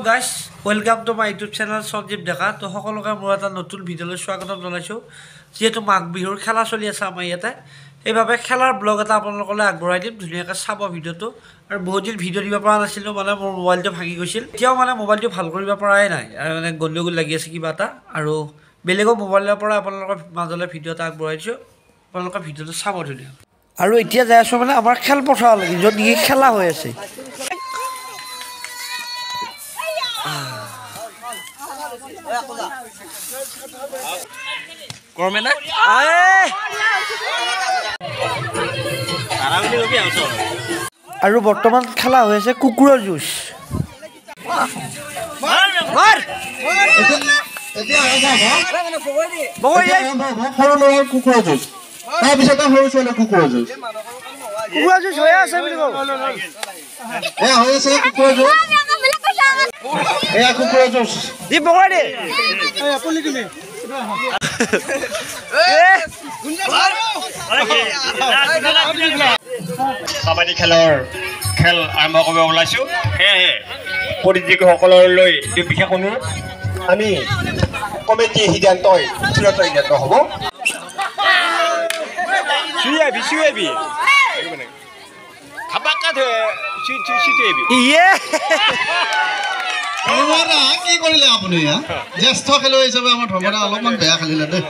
Guys welcome to my YouTube channel Sanjeev Deka. তো সকলোকে মোৰ এটা নতুন ভিডিঅ'লৈ স্বাগতম জনাইছোঁ। যিহেতু মাঘ বিহুৰ খেলা চলি আছে আমাৰ ইয়াতে, সেইবাবে খেলাৰ ব্লগ এটা আপোনালোকলৈ আগবঢ়াই দিম। ধুনীয়াকৈ চাব ভিডিঅ'টো। আৰু বহুত দিন ভিডিঅ' দিব পৰা নাছিলোঁ, মানে মোৰ মোবাইলটো ভাঙি গৈছিল। এতিয়াও মানে মোবাইলটো ভাল কৰিব পৰাই নাই, মানে গণ্ডগোল লাগি আছে কিবা এটা। আৰু বেলেগৰ মোবাইলৰ পৰা আপোনালোকৰ মাজলৈ ভিডিঅ' এটা আগবঢ়াই দিছোঁ, আপোনালোকে ভিডিঅ'টো চাব ধুনীয়া। আৰু এতিয়া যাই আছোঁ মানে আমাৰ খেলপথাৰলৈকে, য'ত নেকি খেলা হৈ আছে। আৰু বৰ্তমান খেলা হৈ আছে কুকুৰৰ যুঁজ। তাৰপিছতে সৰু ছোৱালী কুকুৰৰ যুঁজ হৈ আছে বুলি কওঁ। হৈ আছে কুকুৰৰ যুঁজ। এয়া কুকুৰৰ যুঁজ। কাবাডী খেলৰ খেল আৰম্ভ কৰিব ওলাইছোঁ। সেয়েহে প্ৰতিযোগীসকললৈ বিশেষ অনুৰোধ, আমি কমিটিৰ সিদ্ধান্তই চূড়ান্ত সিদ্ধান্ত হ'ব। কি কৰিলে আপুনি? জ্যেষ্ঠ খেলুৱৈ হিচাপে আমাৰ ধৰ্মদা অলপমান বেয়া খেলিলে দেই।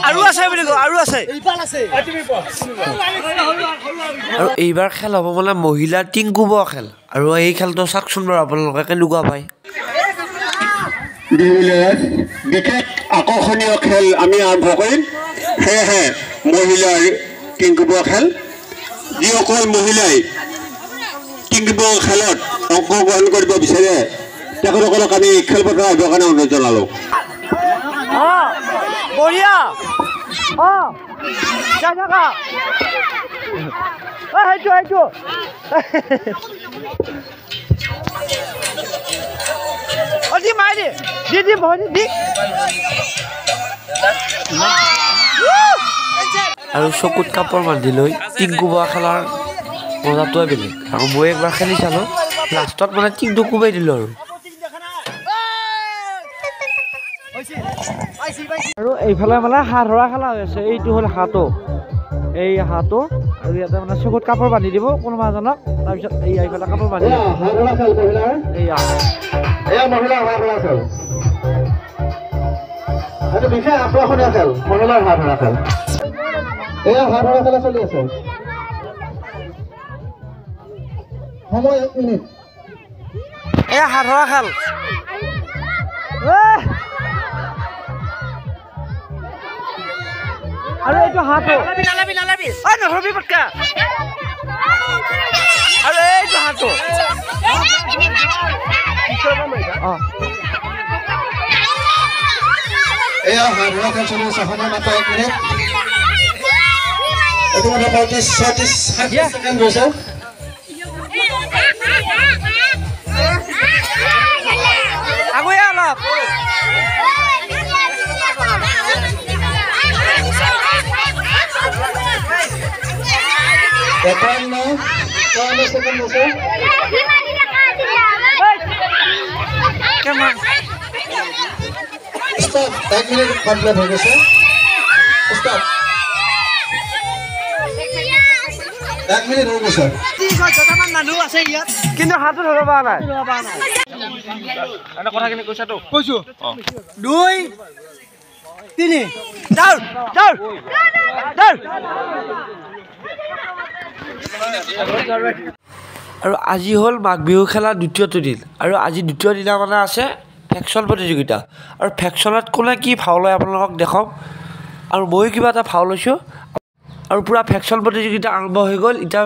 আৰু আছে বুলি কওঁ, আৰু আছে। আৰু এইবাৰ খেল হ'ব মানে মহিলাৰ টিংকুব খেল। আৰু এই খেলটো চাওকচোন বাৰু আপোনালোকে কেনেকুৱা পায়। বিশেষ আকৰ্ষণীয় খেল আমি আৰম্ভ কৰিম। সেয়েহে মহিলাৰ টিংকুব খেল, যিসকল মহিলাই টিংকুব খেলত অংশগ্ৰহণ কৰিব বিচাৰে তেখেতসকলক আমি খেলপথাৰ আহিবৰ কাৰণে অনুৰোধ জনালোঁ। বঢ়িয়া। সেইটো আৰু চকুত কাপোৰ বান্ধি লৈ টিংকু বোৱা খেলাৰ মজাটোৱে বেলেগ। আৰু মই একবাৰ খেলি চালোঁ, লাষ্টত মানে টিংটো কোবাই দিলোঁ। আৰু এইফালে মানে হাঁহ ধৰা খেলা হৈ আছে। এইটো হ'ল হাঁহটো, এই হাঁহটো। আৰু ইয়াতে মানে চকুত কাপোৰ বান্ধি দিব কোনোবা এজনক, তাৰপিছত এইফালে কাপোৰ বান্ধি দিব। বিশেষ আকৰ্ষণীয় খেল মহিলাৰ হাঁহ ধৰা খেল। এয়া হাঁহ ধৰা খেলা চলি আছে। সময় 1 মিনিট। এয়া হাঁহ ধৰা খেল। আৰু এইটো হাঁহটো নধৰবি পটকা। আৰু এইটো হাঁহটো এয়া হাঁহ ধৰা খেল চলি আছে। সময় মাত্ৰ 1 মিনিট। এইটো মানে 35-36 ছেকেণ্ড গৈছে। আগুৱে অলপ। Stop. 1 minute complete হৈ গৈছে। Stop. 1 minute হৈ গৈছে। মানুহ আছে ইয়াত, কিন্তু হাতত ধৰিব পৰা নাই। কথাখিনি কৈছাতো কৈছো। 2 3 ডাউন ডাউন ডাউন আৰু আজি হ'ল মাঘ বিহু খেলা দ্বিতীয়টো দিন আৰু আজি দ্বিতীয় দিনা মানে আছে ফেকশ্যন প্ৰতিযোগিতা আৰু ফেকশ্যনত কোনে কি ভাও লয় আপোনালোকক দেখাম আৰু ময়ো কিবা এটা ভাও লৈছোঁ আৰু পূৰা ফেকশ্যন প্ৰতিযোগিতা আৰম্ভ হৈ গ'ল এতিয়া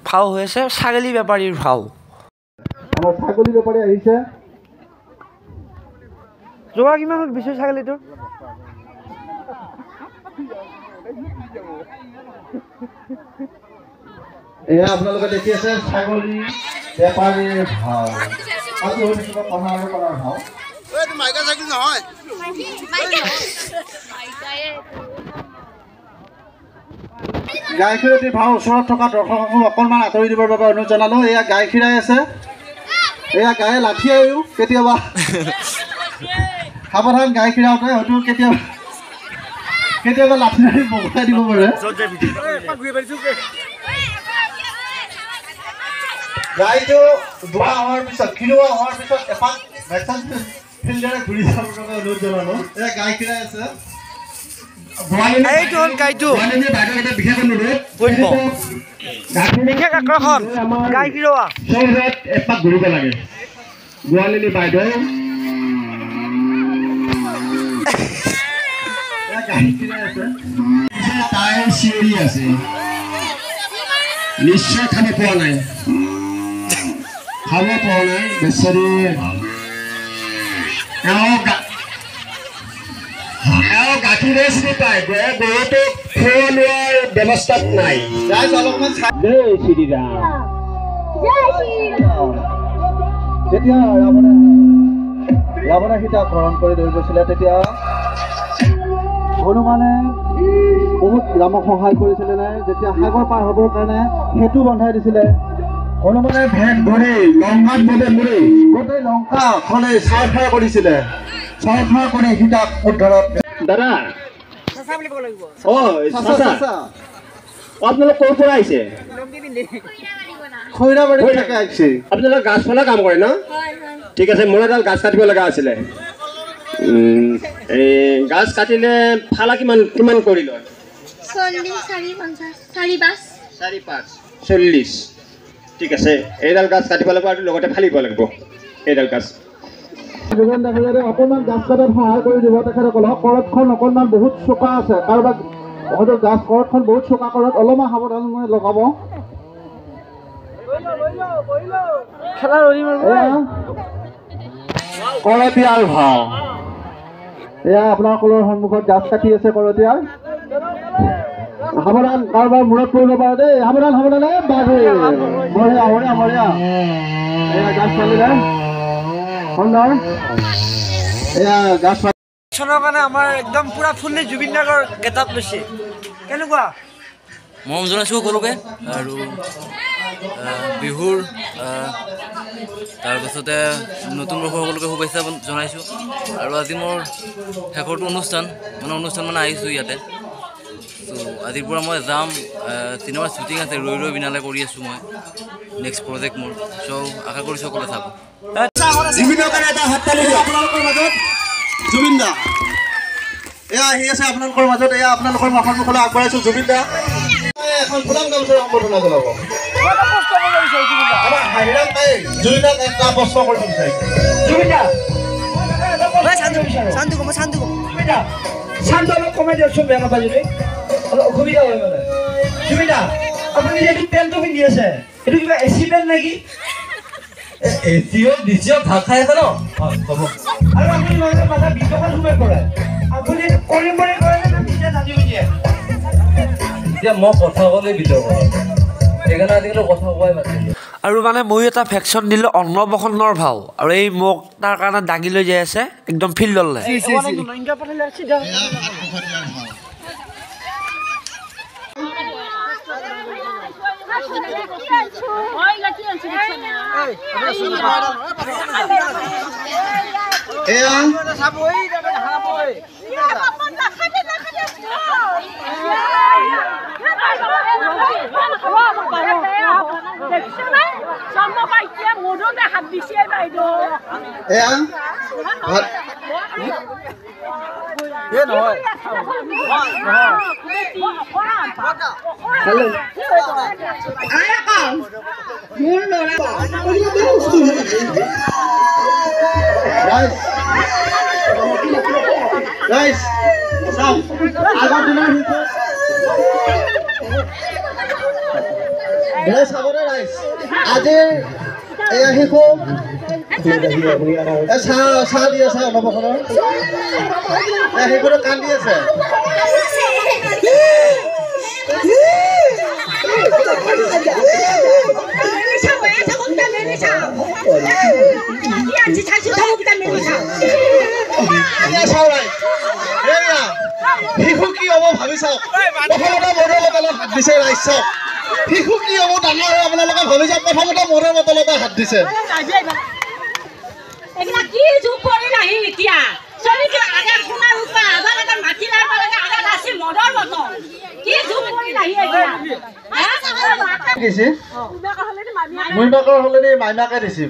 ভাও হৈ আছে ছাগলী বেপাৰীৰ ভাও আমাৰ ছাগলী বেপাৰী আহিছে যোৱা কিমান হ'ল বিচু ছাগলীটোৰ এয়া আপোনালোকে দেখি আছে ছাগলী বেপাৰীৰ ভাও আজি হ'ল কিবা পঢ়াৰ কৰাৰ ভাও গায়কীৰতী ভাও ওচৰত থকা দৰ্শকসকলক অকণমান আঁতৰি দিবৰ বাবে অনুৰোধ জনালোঁ এয়া গাই খীৰাই আছে এয়া গায়ে লাঠি আয়ো কেতিয়াবা সাৱধান গাই খীৰাওঁতে হয়তো কেতিয়াবা লাঠি লাঠি বগলাই দিব পাৰে গাইটো দুৱা হোৱাৰ পিছত খিৰোৱা হোৱাৰ পিছত এপাক ভেকচিন ফিল্ডেৰে ঘূৰি যাবৰ বাবে অনুৰোধ জনালোঁ এয়া গাই খীৰাই আছে এইটো হ'ল গাইটো বিশেষ বিশেষ আকৰ্ষণ গাই খিৰোৱা এপাক ঘূৰিব লাগে গোৱালিনী বাইদেউ তাই চিঞৰি আছে নিশ্চয় খাব পোৱা নাই বেচাৰী গাখীৰে চিনি পায় গৰুটো খোৱা লোৱাৰ ব্যৱস্থাত নাই অলপমান যেতিয়া ৰাৱণে সীতাক হৰণ কৰি লৈ গৈছিলে তেতিয়া হনুমানে বহুত ৰামক সহায় কৰিছিলে নাই যেতিয়া সাগৰ পাৰ হ'বৰ কাৰণে সেতু বন্ধাই দিছিলে হনুমানে ভেট ধৰি লংকাত মুৰি গোটেই লংকাখনে চাৰফাৰ কৰিছিলে চাৰফাৰ কৰি সীতাক উদ্ধাৰত দাদা আপোনালোক ক'ৰ পৰা আহিছে খৈৰাবাৰীত থাকে আহিছে আপোনালোক গাছ ফলা কাম কৰে ন ঠিক আছে মোৰ এডাল গাছ কাটিব লগা আছিলে এই গাছ কাটিলে ফালা কিমান কৰি লয় 40 ঠিক আছে এইডাল গাছ কাটিব লাগিব আৰু লগতে ফালিব লাগিব এইডাল গাছ যোগেন ডাঙৰীয়াৰে অকণমান গাছ কাটাত সহায় কৰি দিব তেখেতসকলক কৰতখন অকণমান বহুত চোকা আছে কাৰোবাক হয়তো গাছ কৰতখন বহুত চোকা কৰাত অলপমান সাৱধান লগাব কৰতীয়াৰ ভাও এয়া আপোনালোকৰ সন্মুখত গাছ কাটি আছে কৰতীয়াৰ সাৱধান কাৰোবাৰ মূৰত পৰিব পাৰে দেই সাৱধান মৰিয়া এয়া গাছ পালিলে সুন্দৰ এয়া গাছ চনৰ কাৰণে আমাৰ একদম পুৰা ফুল্লি জুবিন দাৰ গেটআপ লৈছে কেনেকুৱা মৰম জনাইছোঁ সকলোকে আৰু বিহুৰ তাৰপাছতে নতুন বৰ্ষ সকলোকে শুভেচ্ছা জনাইছোঁ আৰু আজি মোৰ শেষৰটো অনুষ্ঠান মানে আহিছোঁ ইয়াতে ত' আজিৰ পৰা মই যাম চিনেমাৰ শ্বুটিং আছে ৰৈ বিনালে কৰি আছোঁ মই নেক্সট প্ৰজেক্ট মোৰ চ' আশা কৰিছোঁ সকলোৱে চাব জুবিন দা এয়া আহি আছে আপোনালোকৰ মাজত এয়া আপোনালোকৰ সন্মুখলৈ আগবঢ়াইছোঁ জুবিন দা এখন ফুলাম গামোচাৰে সম্বৰ্ধনা জনাব আমাৰ হাইৰাম তাই জুবিন দাক এটা প্ৰশ্ন কৰিব বিচাৰিছে জুবিন দা শান্ত অলপ কমাই দিয়কচোন বেয়া নাপায় যদি অলপ অসুবিধা হয় মানে জুবিন দা আপুনি যিটো পেণ্টটো পিন্ধি আছে এইটো কিবা এচি পেণ্ট নেকি দ্বিতীয় ভাগ খাই আছে ন আৰু আপুনি মাথা বিতৰখন সোমাই কৰে আপুনি কৰিম বুলি কৰে নে নিজে জানি বুজিয়ে এতিয়া মই কথা ক'লে ভিতৰত সেইকাৰণে আজিকালি কথা কোৱাই মাতিলোঁ আৰু মানে ময়ো এটা ভেকশ্যন দিলোঁ অন্নপ্ৰসন্নৰ ভাও আৰু এই মোক তাৰ কাৰণে দাঙি লৈ যাই আছে একদম ফিল্ডলৈ আজিৰ এয়া শিশু চাহ দি আছে অন্নপ্ৰসনৰ শিশুটো কান্দি আছে শিশু কি হ'ব ভাবি চাওক প্ৰথমতে মৰৰ বটলত হাত দিছে ৰাইজ চাওক শিশু কি হ'ব ডাঙৰ হৈ আপোনালোকে ভাবি চাওক প্ৰথমতে মৰৰ বটলতে হাত দিছে মহিমাকৰ হলেনি মাইমাকে দিছে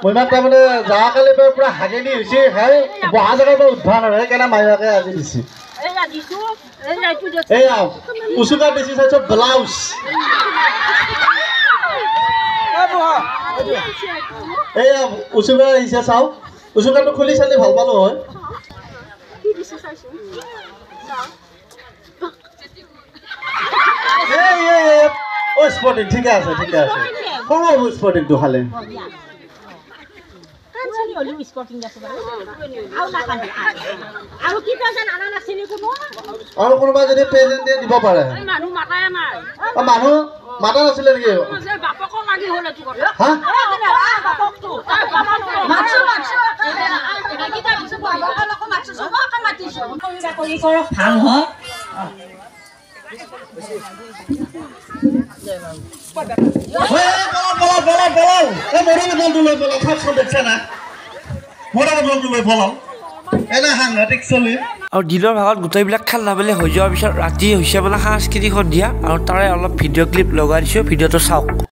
মহিমাক তাৰমানে যোৱাকালিৰ পৰা পুৰা হাগেনি হৈছে খাই বহা জেগাৰ পৰা উদ্ধাৰ নহয় সেইকাৰণে মাইমাকে আজি দিছে এয়া উচুকা দিছে চাইছ ব্লাউজ এয়া উচুকা আহিছে চাওক উচুকাটো খুলি চালি ভাল পালো হয় স্পৰ্টিং ঠিকে আছে সৰু স্পৰ্টিংটো খালে আৰু কোনোবা যদি প্ৰেজেণ্ট দিয়ে দিব পাৰে মানুহ মাতা নাছিলে নেকি ভাল হয় আৰু দিনৰ ভাগত গোটেইবিলাক খেল নামেলি হৈ যোৱাৰ পিছত ৰাতি হৈছে মানে সাংস্কৃতিক সন্ধিয়া আৰু তাৰে অলপ ভিডিঅ' ক্লিপ লগাই দিছোঁ ভিডিঅ'টো চাওক